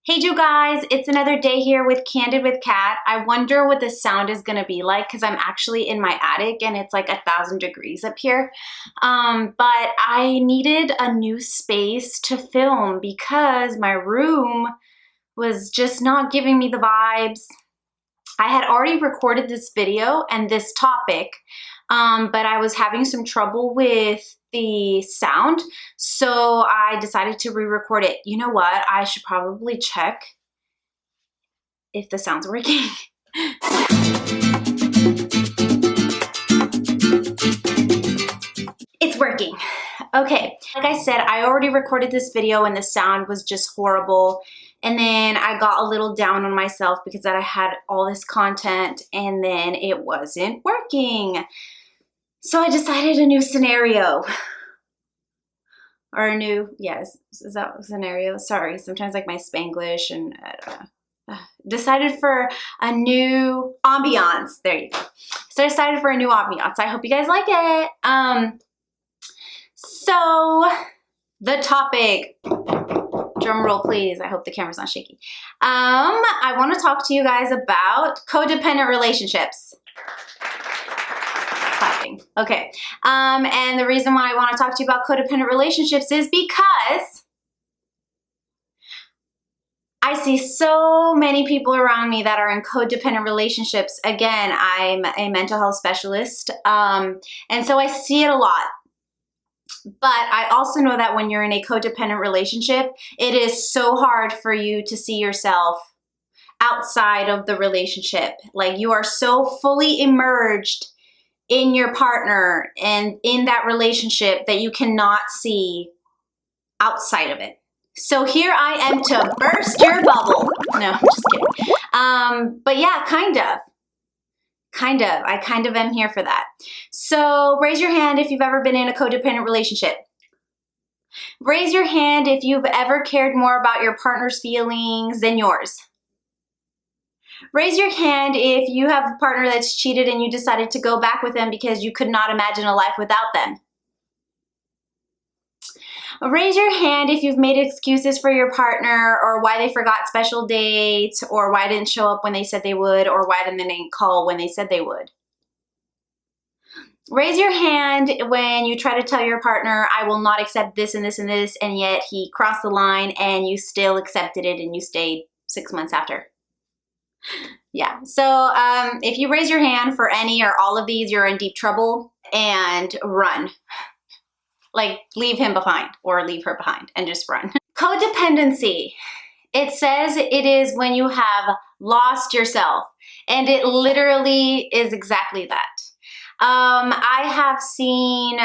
Hey you guys, it's another day here with Candid with Cat. I wonder what the sound is gonna be like because I'm actually in my attic and it's like 1,000 degrees up here. But I needed a new space to film because my room was just not giving me the vibes. I had already recorded this video and this topic, but I was having some trouble with the sound, so I decided to re-record it. You know what? I should probably check if the sound's working. It's working. Okay, like I said, I already recorded this video and the sound was just horrible. And then I got a little down on myself because I had all this content and then it wasn't working. So I decided a new scenario. Or a new, yes, is that a scenario? Sorry, sometimes like my Spanglish and decided for a new ambiance. There you go. So I decided for a new ambiance. I hope you guys like it. So the topic, drum roll please. I hope the camera's not shaky. I want to talk to you guys about codependent relationships. Clapping. Okay. And the reason why I want to talk to you about codependent relationships is because I see so many people around me that are in codependent relationships. Again, I'm a mental health specialist, and so I see it a lot. But I also know that when you're in a codependent relationship, it is so hard for you to see yourself outside of the relationship. Like you are so fully immersed in your partner and in that relationship that you cannot see outside of it. So here I am to burst your bubble. No, I'm just kidding. But yeah, kind of. I kind of am here for that. So raise your hand if you've ever been in a codependent relationship. Raise your hand if you've ever cared more about your partner's feelings than yours. Raise your hand if you have a partner that's cheated and you decided to go back with them because you could not imagine a life without them. Raise your hand if you've made excuses for your partner or why they forgot special dates or why they didn't show up when they said they would or why they didn't call when they said they would. Raise your hand when you try to tell your partner, I will not accept this and this and this, and yet he crossed the line and you still accepted it and you stayed 6 months after. Yeah, so if you raise your hand for any or all of these, you're in deep trouble and run. Like leave him behind or leave her behind and just run. Codependency. It says it is when you have lost yourself, and it literally is exactly that. I have seen,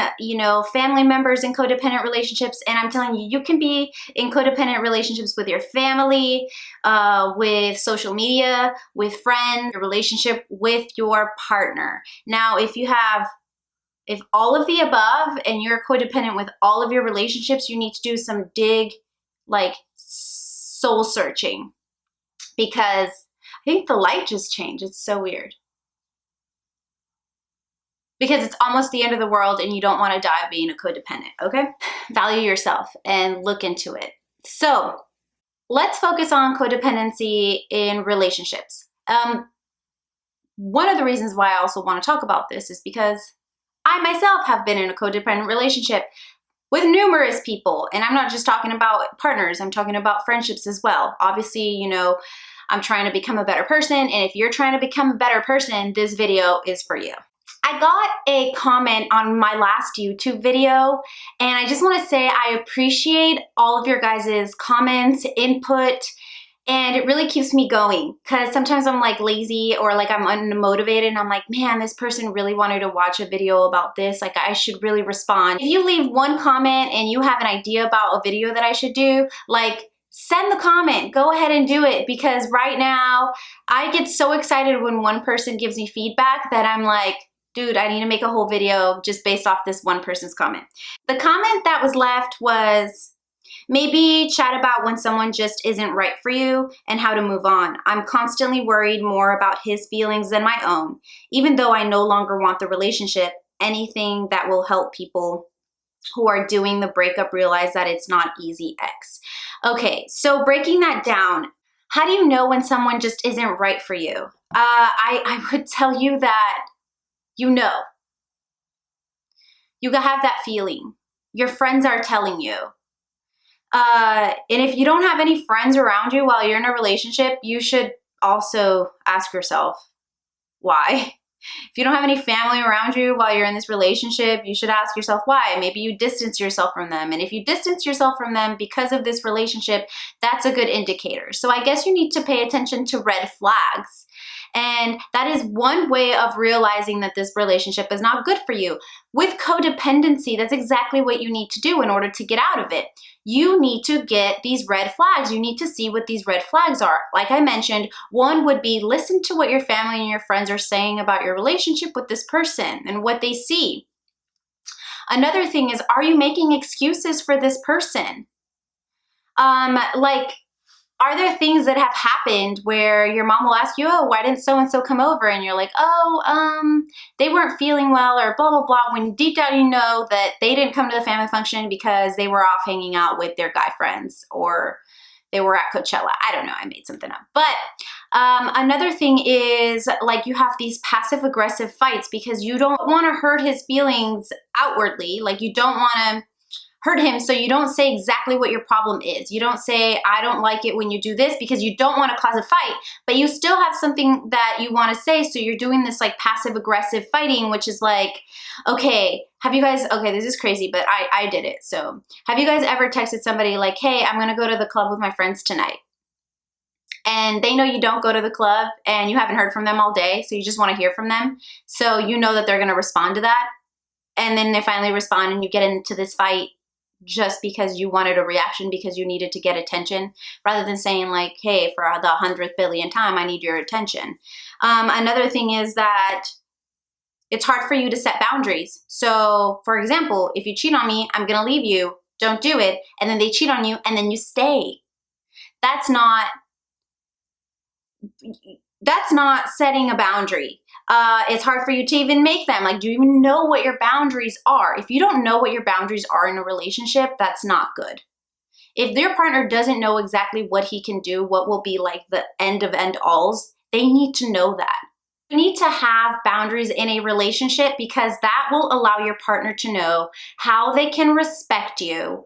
family members in codependent relationships, and I'm telling you, you can be in codependent relationships with your family, with social media, with friends, your relationship with your partner. Now, if all of the above and you're codependent with all of your relationships, you need to do some like soul searching, because I think the light just changed. It's so weird. Because it's almost the end of the world and you don't want to die being a codependent, okay? Value yourself and look into it. So let's focus on codependency in relationships. One of the reasons why I also want to talk about this is because I myself have been in a codependent relationship with numerous people. And I'm not just talking about partners, I'm talking about friendships as well. Obviously, I'm trying to become a better person. And if you're trying to become a better person, this video is for you. I got a comment on my last YouTube video, and I just want to say I appreciate all of your guys' comments, input, and it really keeps me going, because sometimes I'm like lazy or like I'm unmotivated and I'm like, man, this person really wanted to watch a video about this. Like I should really respond. If you leave one comment and you have an idea about a video that I should do, like send the comment, go ahead and do it, because right now I get so excited when one person gives me feedback that I'm like, dude, I need to make a whole video just based off this one person's comment. The comment that was left was, maybe chat about when someone just isn't right for you and how to move on. I'm constantly worried more about his feelings than my own. Even though I no longer want the relationship, anything that will help people who are doing the breakup realize that it's not easy X. Okay, so breaking that down, how do you know when someone just isn't right for you? I would tell you that you know. You have that feeling. Your friends are telling you. And if you don't have any friends around you while you're in a relationship, you should also ask yourself why. If you don't have any family around you while you're in this relationship, you should ask yourself why. Maybe you distance yourself from them. And if you distance yourself from them because of this relationship, that's a good indicator. So I guess you need to pay attention to red flags. And that is one way of realizing that this relationship is not good for you. With codependency, that's exactly what you need to do in order to get out of it. You need to get these red flags. You need to see what these red flags are. Like I mentioned, one would be listen to what your family and your friends are saying about your relationship with this person and what they see. Another thing is, are you making excuses for this person? Are there things that have happened where your mom will ask you, oh, why didn't so-and-so come over? And you're like, oh, they weren't feeling well or blah, blah, blah. When deep down you know that they didn't come to the family function because they were off hanging out with their guy friends or they were at Coachella. I don't know, I made something up. But another thing is like you have these passive aggressive fights because you don't want to hurt his feelings outwardly. Like you don't want to hurt him, so you don't say exactly what your problem is. You don't say, I don't like it when you do this, because you don't want to cause a fight, but you still have something that you want to say, so you're doing this like passive aggressive fighting, which is like, okay, have you guys, okay, this is crazy, but I did it. So have you guys ever texted somebody like, hey, I'm going to go to the club with my friends tonight? And they know you don't go to the club and you haven't heard from them all day, so you just want to hear from them. So you know that they're going to respond to that. And then they finally respond and you get into this fight just because you wanted a reaction, because you needed to get attention, rather than saying like, hey, for the 100th billion time, I need your attention. Another thing is that it's hard for you to set boundaries. So for example, if you cheat on me, I'm going to leave you. Don't do it. And then they cheat on you and then you stay. That's not setting a boundary. It's hard for you to even make them. Like, do you even know what your boundaries are? If you don't know what your boundaries are in a relationship, that's not good. If their partner doesn't know exactly what he can do, what will be like the end of end alls, they need to know that. You need to have boundaries in a relationship because that will allow your partner to know how they can respect you.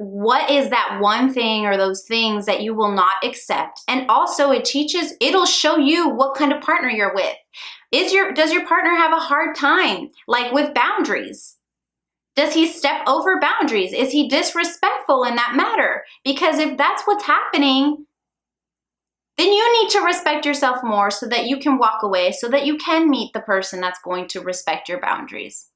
What is that one thing or those things that you will not accept? And also it'll show you what kind of partner you're with. Does your partner have a hard time like with boundaries? Does he step over boundaries? Is he disrespectful in that matter? Because if that's what's happening, then you need to respect yourself more so that you can walk away, so that you can meet the person that's going to respect your boundaries.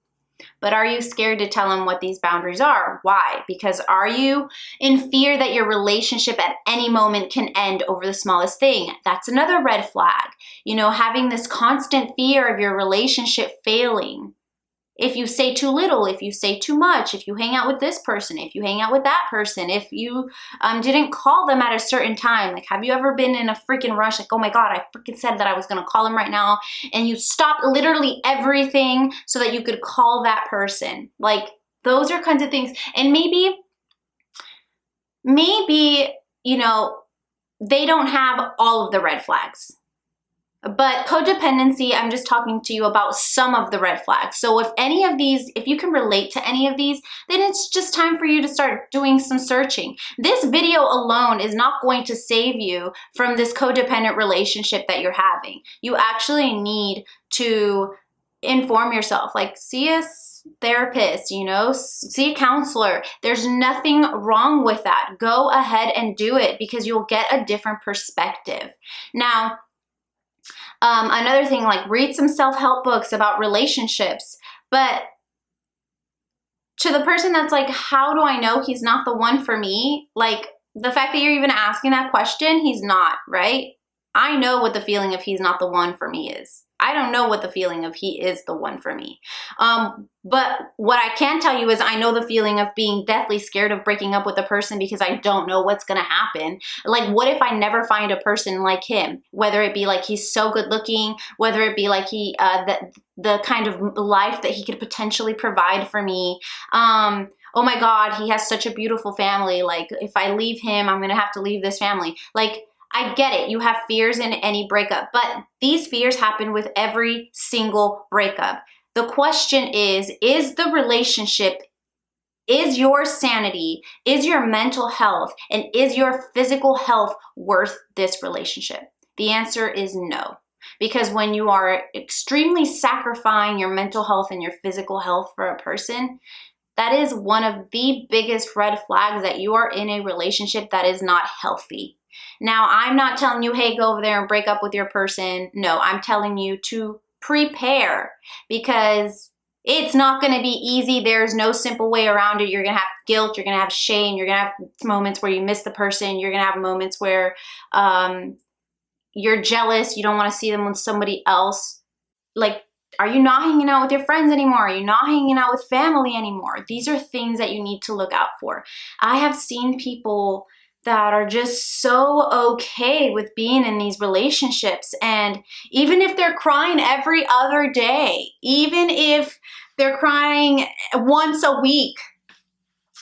But are you scared to tell them what these boundaries are? Why? Because are you in fear that your relationship at any moment can end over the smallest thing? That's another red flag. You know, having this constant fear of your relationship failing. If you say too little, if you say too much, if you hang out with this person, if you hang out with that person, if you didn't call them at a certain time. Like, have you ever been in a freaking rush? Like, oh my God, I freaking said that I was going to call him right now. And you stopped literally everything so that you could call that person. Like, those are kinds of things. And maybe, you know, they don't have all of the red flags. But codependency, I'm just talking to you about some of the red flags. So if you can relate to any of these, then it's just time for you to start doing some searching. This video alone is not going to save you from this codependent relationship that you're having. You actually need to inform yourself, like see a therapist, you know, see a counselor. There's nothing wrong with that. Go ahead and do it because you'll get a different perspective. Now, another thing, like read some self-help books about relationships, but to the person that's like, how do I know he's not the one for me? Like the fact that you're even asking that question, he's not, right? I know what the feeling of he's not the one for me is. I don't know what the feeling of he is the one for me. But what I can tell you is I know the feeling of being deathly scared of breaking up with a person because I don't know what's going to happen. Like, what if I never find a person like him? Whether it be like he's so good looking, whether it be like the kind of life that he could potentially provide for me, oh my God, he has such a beautiful family. Like, if I leave him, I'm going to have to leave this family. Like, I get it. You have fears in any breakup, but these fears happen with every single breakup. The question is the relationship, is your sanity, is your mental health, and is your physical health worth this relationship? The answer is no. Because when you are extremely sacrificing your mental health and your physical health for a person, that is one of the biggest red flags that you are in a relationship that is not healthy. Now, I'm not telling you, hey, go over there and break up with your person. No, I'm telling you to prepare, because it's not going to be easy. There's no simple way around it. You're going to have guilt. You're going to have shame. You're going to have moments where you miss the person. You're going to have moments where you're jealous. You don't want to see them with somebody else. Like, are you not hanging out with your friends anymore? Are you not hanging out with family anymore? These are things that you need to look out for. I have seen people that are just so okay with being in these relationships. And even if they're crying every other day, even if they're crying once a week,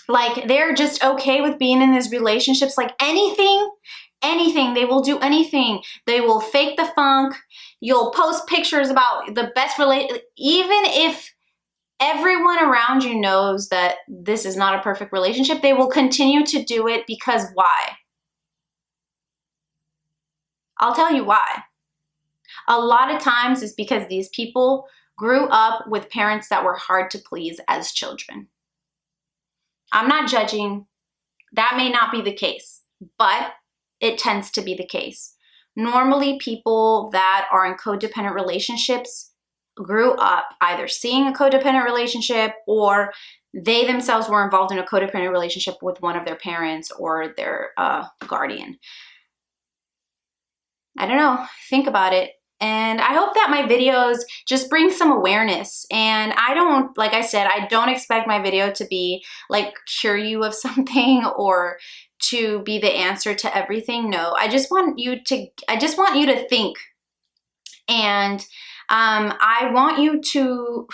like, they're just okay with being in these relationships. Like, anything, they will do anything. They will fake the funk. You'll post pictures about the best even if everyone around you knows that this is not a perfect relationship, they will continue to do it. Because why? I'll tell you why. A lot of times it's because these people grew up with parents that were hard to please as children. I'm not judging. That may not be the case, but it tends to be the case. Normally, people that are in codependent relationships grew up either seeing a codependent relationship, or they themselves were involved in a codependent relationship with one of their parents or their guardian. I don't know, think about it. And I hope that my videos just bring some awareness. And I don't, like I said, I don't expect my video to be like cure you of something or to be the answer to everything. No, I just want you to think. And I want you to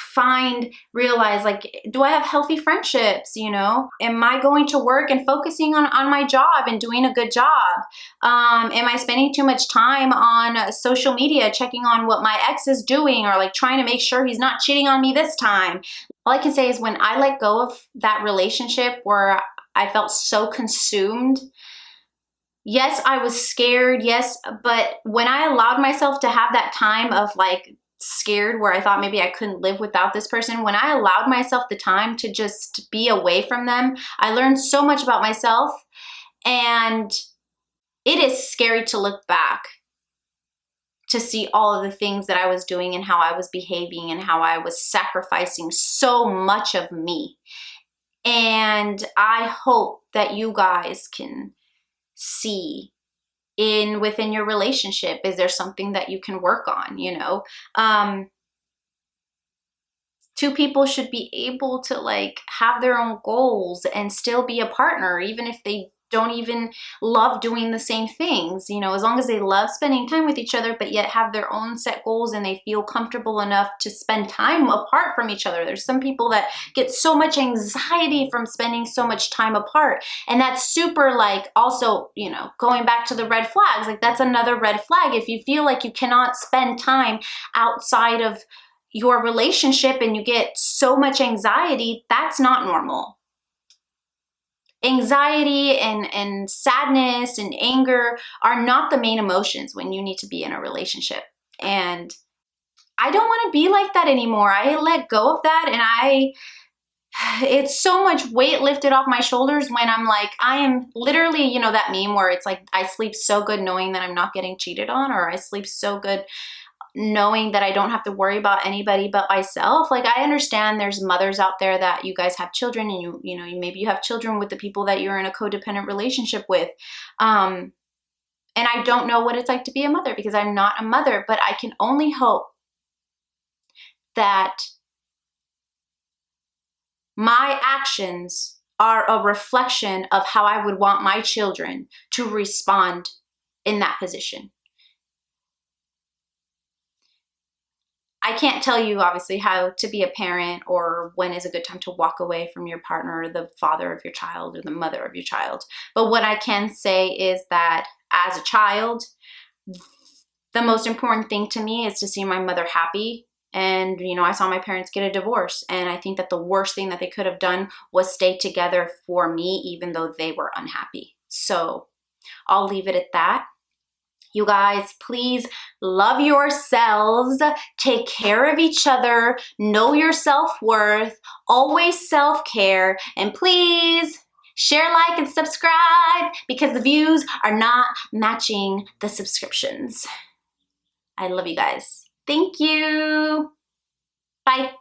realize, like, do I have healthy friendships? You know, am I going to work and focusing on my job and doing a good job? Am I spending too much time on social media, checking on what my ex is doing, or like trying to make sure he's not cheating on me this time? All I can say is, when I let go of that relationship where I felt so consumed, yes, I was scared, yes, but when I allowed myself to have that time of like scared where I thought maybe I couldn't live without this person, when I allowed myself the time to just be away from them, I learned so much about myself. And it is scary to look back to see all of the things that I was doing and how I was behaving and how I was sacrificing so much of me. And I hope that you guys can see within your relationship, is there something that you can work on? You know, two people should be able to like have their own goals and still be a partner, even if they don't even love doing the same things, you know, as long as they love spending time with each other, but yet have their own set goals and they feel comfortable enough to spend time apart from each other. There's some people that get so much anxiety from spending so much time apart. And that's super, like, also, you know, going back to the red flags, like that's another red flag. If you feel like you cannot spend time outside of your relationship and you get so much anxiety, that's not normal. Anxiety and sadness and anger are not the main emotions when you need to be in a relationship. And I don't want to be like that anymore. I let go of that, and it's so much weight lifted off my shoulders when I'm like, I am literally, you know, that meme where it's like, I sleep so good knowing that I'm not getting cheated on, or I sleep so good knowing that I don't have to worry about anybody but myself. Like, I understand there's mothers out there that you guys have children, and you know, maybe you have children with the people that you're in a codependent relationship with. And I don't know what it's like to be a mother because I'm not a mother, but I can only hope that my actions are a reflection of how I would want my children to respond in that position. I can't tell you obviously how to be a parent or when is a good time to walk away from your partner or the father of your child or the mother of your child. But what I can say is that as a child, the most important thing to me is to see my mother happy. And, you know, I saw my parents get a divorce, and I think that the worst thing that they could have done was stay together for me, even though they were unhappy. So I'll leave it at that. You guys, please love yourselves, take care of each other, know your self-worth, always self-care, and please share, like, and subscribe because the views are not matching the subscriptions. I love you guys. Thank you. Bye.